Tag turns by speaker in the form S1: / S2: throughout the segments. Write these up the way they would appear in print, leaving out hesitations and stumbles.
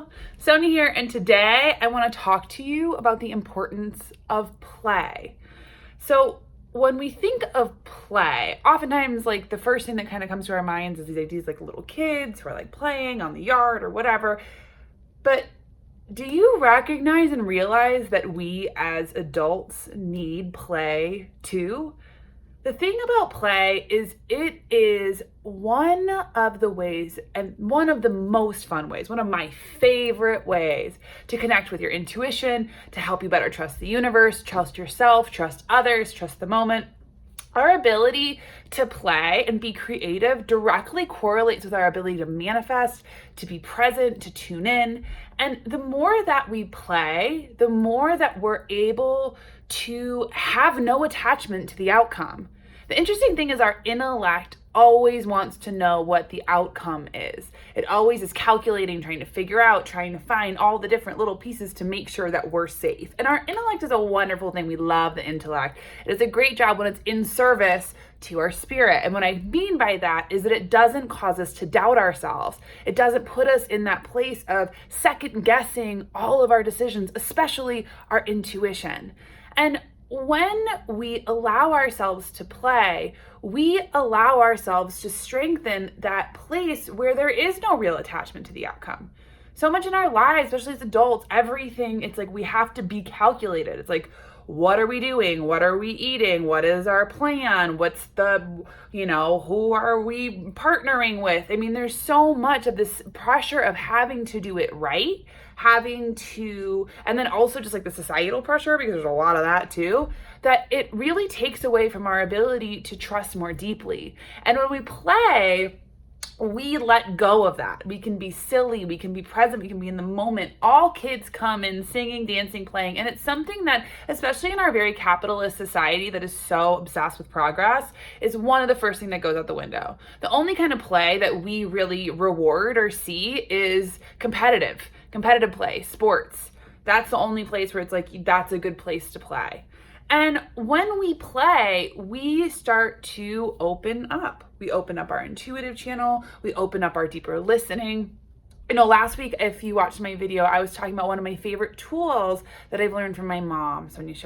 S1: Hello, Sonia here, and today I want to talk to you about the importance of play. So, when we think of play, oftentimes like the first thing that kind of comes to our minds is these ideas like little kids who are like playing on the yard or whatever. But do you recognize and realize that we as adults need play too? The thing about play is it is one of the ways, and one of the most fun ways, one of my favorite ways to connect with your intuition, to help you better trust the universe, trust yourself, trust others, trust the moment. Our ability to play and be creative directly correlates with our ability to manifest, to be present, to tune in. And the more that we play, the more that we're able to have no attachment to the outcome. The interesting thing is our intellect always wants to know what the outcome is. It always is calculating, trying to figure out, trying to find all the different little pieces to make sure that we're safe. And our intellect is a wonderful thing. We love the intellect. It does a great job when it's in service to our spirit. And what I mean by that is that it doesn't cause us to doubt ourselves. It doesn't put us in that place of second guessing all of our decisions, especially our intuition. And when we allow ourselves to play, we allow ourselves to strengthen that place where there is no real attachment to the outcome. So much in our lives, especially as adults, everything, it's like we have to be calculated. It's like, what are we doing? What are we eating? What is our plan? What's who are we partnering with? I mean, there's so much of this pressure of having to do it right, and then also just like the societal pressure, because there's a lot of that too, that it really takes away from our ability to trust more deeply. And when we play, we let go of that. We can be silly, we can be present, we can be in the moment. All kids come in singing, dancing, playing. And it's something that, especially in our very capitalist society that is so obsessed with progress, is one of the first things that goes out the window. The only kind of play that we really reward or see is competitive play, sports. That's the only place where it's like, that's a good place to play. And when we play, we start to open up. We open up our intuitive channel. We open up our deeper listening. Last week, if you watched my video, I was talking about one of my favorite tools that I've learned from my mom, Sonia,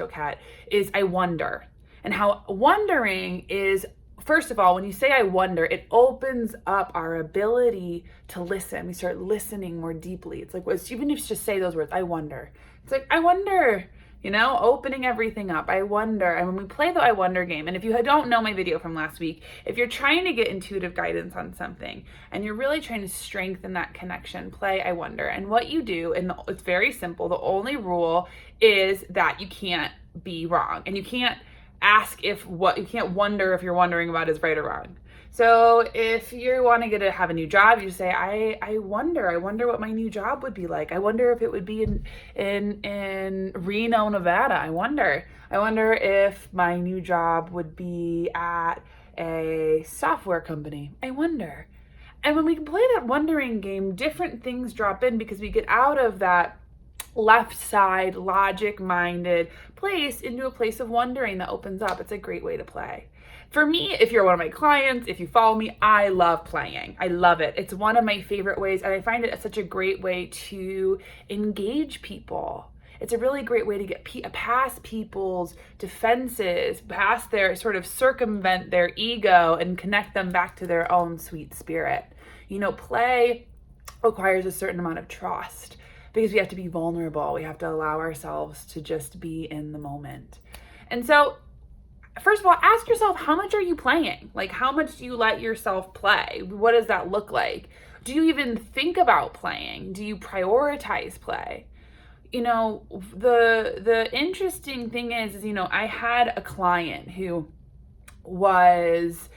S1: is I wonder. And how wondering is, first of all, when you say I wonder, it opens up our ability to listen. We start listening more deeply. It's like, even if you just say those words, I wonder. It's like, I wonder. Opening everything up. I wonder. And when we play the I wonder game, and if you don't know my video from last week, if you're trying to get intuitive guidance on something and you're really trying to strengthen that connection, play I wonder. And what you do, and it's very simple. The only rule is that you can't be wrong, and you can't you can't wonder if you're wondering about is right or wrong. So if you want to have a new job, you say, I wonder what my new job would be like. I wonder if it would be in Reno, Nevada. I wonder if my new job would be at a software company. I wonder. And when we play that wondering game, different things drop in because we get out of that left side, logic-minded place into a place of wondering that opens up. It's a great way to play. For me, if you're one of my clients, if you follow me, I love playing. I love it. It's one of my favorite ways, and I find it such a great way to engage people. It's a really great way to get past people's defenses, past their circumvent their ego and connect them back to their own sweet spirit. Play requires a certain amount of trust, because we have to be vulnerable. We have to allow ourselves to just be in the moment. And so, first of all, ask yourself, how much are you playing? Like, how much do you let yourself play? What does that look like? Do you even think about playing? Do you prioritize play? The interesting thing is, I had a client who was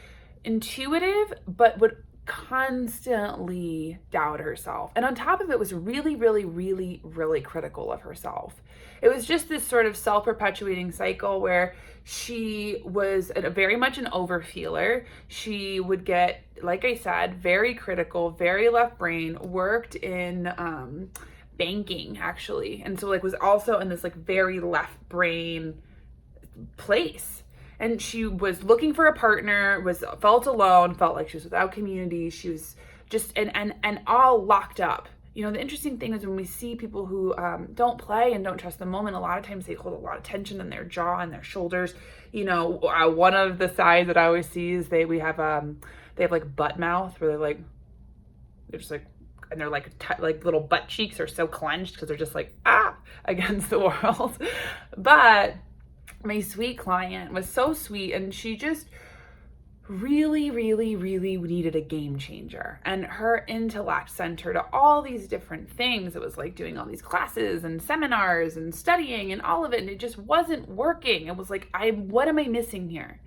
S1: intuitive, but would constantly doubt herself. And on top of it, was really, really, really, really critical of herself. It was just this sort of self-perpetuating cycle where she was very much an overfeeler. She would get, like I said, very critical, very left brain, worked in banking actually. And so was also in this very left brain place. And she was looking for a partner, felt alone, felt like she was without community. She was just, and all locked up The interesting thing is when we see people who don't play and don't trust the moment, a lot of times they hold a lot of tension in their jaw and their shoulders. One of the sides that I always see is they have like butt mouth, where they're just like, and they're like little butt cheeks are so clenched because they're just like against the world. But my sweet client was so sweet, and she just really, really, really needed a game changer. And her intellect centered all these different things. It was like doing all these classes and seminars and studying and all of it, and it just wasn't working. It was like, what am I missing here?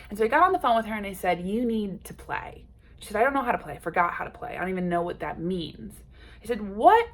S1: And so I got on the phone with her and I said, you need to play. She said, I don't know how to play. I forgot how to play. I don't even know what that means. I said, what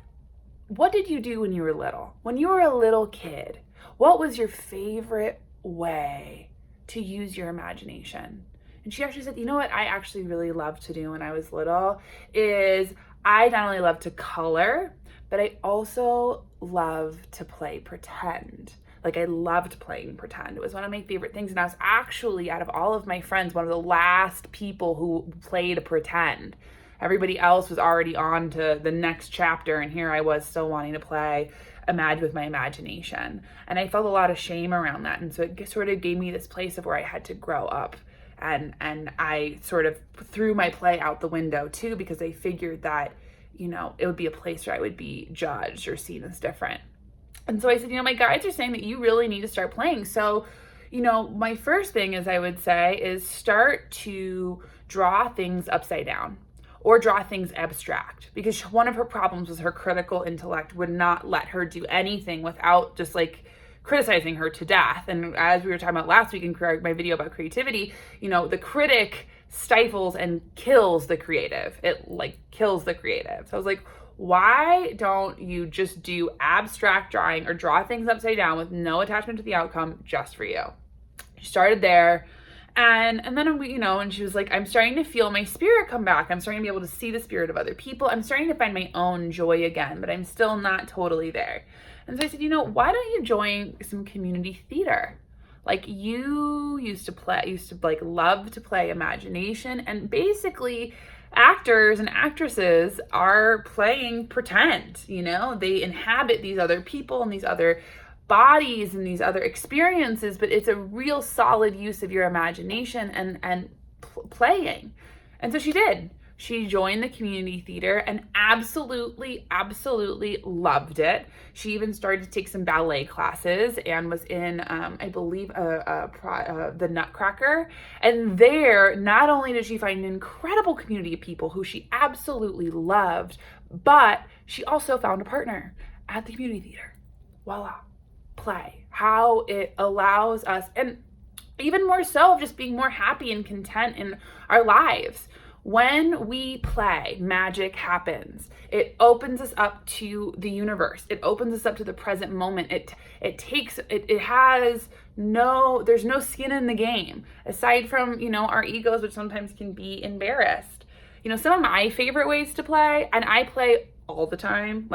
S1: did you do when you were little? When you were a little kid, what was your favorite way to use your imagination? And she actually said, you know what I actually really loved to do when I was little is I not only love to color, but I also love to play pretend. Like, I loved playing pretend. It was one of my favorite things. And I was actually, out of all of my friends, one of the last people who played pretend. Everybody else was already on to the next chapter, and here I was still wanting to play with my imagination. And I felt a lot of shame around that. And so it sort of gave me this place of where I had to grow up. And I sort of threw my play out the window too, because I figured that, it would be a place where I would be judged or seen as different. And so I said, my guides are saying that you really need to start playing. So, my first thing is I would say is start to draw things upside down or draw things abstract, because one of her problems was her critical intellect would not let her do anything without just like criticizing her to death. And as we were talking about last week in my video about creativity, the critic stifles and kills the creative. It kills the creative. So I was like, why don't you just do abstract drawing or draw things upside down with no attachment to the outcome, just for you? She started there. And then we, and she was like, I'm starting to feel my spirit come back. I'm starting to be able to see the spirit of other people. I'm starting to find my own joy again, but I'm still not totally there. And so I said, why don't you join some community theater? Like, you used to love to play imagination, and basically actors and actresses are playing pretend. They inhabit these other people and these other bodies and these other experiences, but it's a real solid use of your imagination and playing. And so she did. She joined the community theater and absolutely, absolutely loved it. She even started to take some ballet classes and was in, I believe, the Nutcracker. And there, not only did she find an incredible community of people who she absolutely loved, but she also found a partner at the community theater. Voila. Play. How it allows us, and even more so, just being more happy and content in our lives. When we play, magic happens. It opens us up to the universe. It opens us up to the present moment. There's no skin in the game, aside from, our egos, which sometimes can be embarrassed. Some of my favorite ways to play, and I play all the time.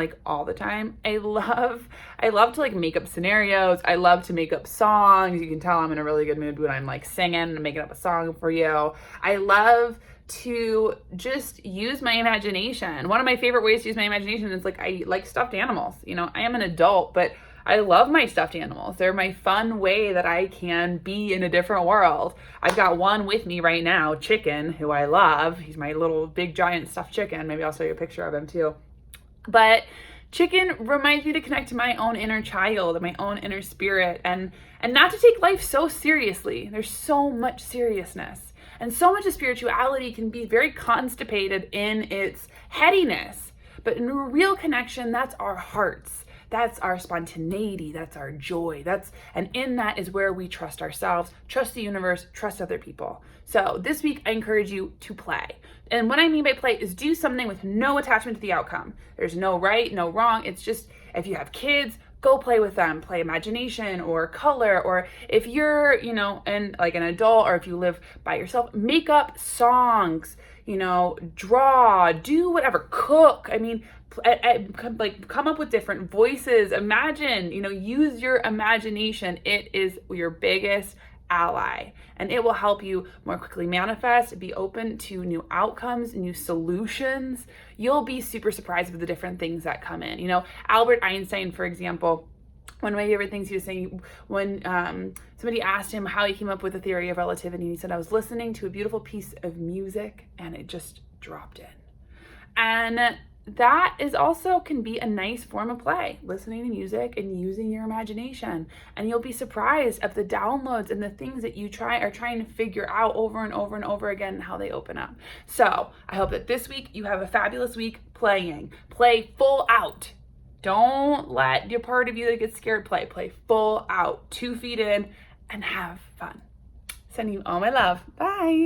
S1: I love to make up scenarios. I love to make up songs. You can tell I'm in a really good mood when I'm singing and making up a song for you. I love to just use my imagination. One of my favorite ways to use my imagination is I like stuffed animals. I am an adult, but I love my stuffed animals. They're my fun way that I can be in a different world. I've got one with me right now, Chicken, who I love. He's my little big giant stuffed chicken. Maybe I'll show you a picture of him too. But Chicken reminds me to connect to my own inner child and my own inner spirit, and not to take life so seriously. There's so much seriousness. And so much of spirituality can be very constipated in its headiness. But in a real connection, that's our hearts. That's our spontaneity. That's our joy. And in that is where we trust ourselves, trust the universe, trust other people. So this week, I encourage you to play. And what I mean by play is do something with no attachment to the outcome. There's no right, no wrong. It's just, if you have kids, go play with them, play imagination or color, or if you're, an adult, or if you live by yourself, make up songs, draw, do whatever, cook. Come up with different voices, imagine, use your imagination. It is your biggest ally, and it will help you more quickly manifest, be open to new outcomes, new solutions. You'll be super surprised with the different things that come in. You know, Albert Einstein, for example, one of my favorite things he was saying when somebody asked him how he came up with the theory of relativity, he said, I was listening to a beautiful piece of music and it just dropped in. And that is also can be a nice form of play, listening to music and using your imagination. And you'll be surprised at the downloads and the things that you are trying to figure out over and over and over again and how they open up. So I hope that this week you have a fabulous week playing. Play full out. Don't let your part of you that gets scared play. Play full out, 2 feet in, and have fun. Sending you all my love. Bye.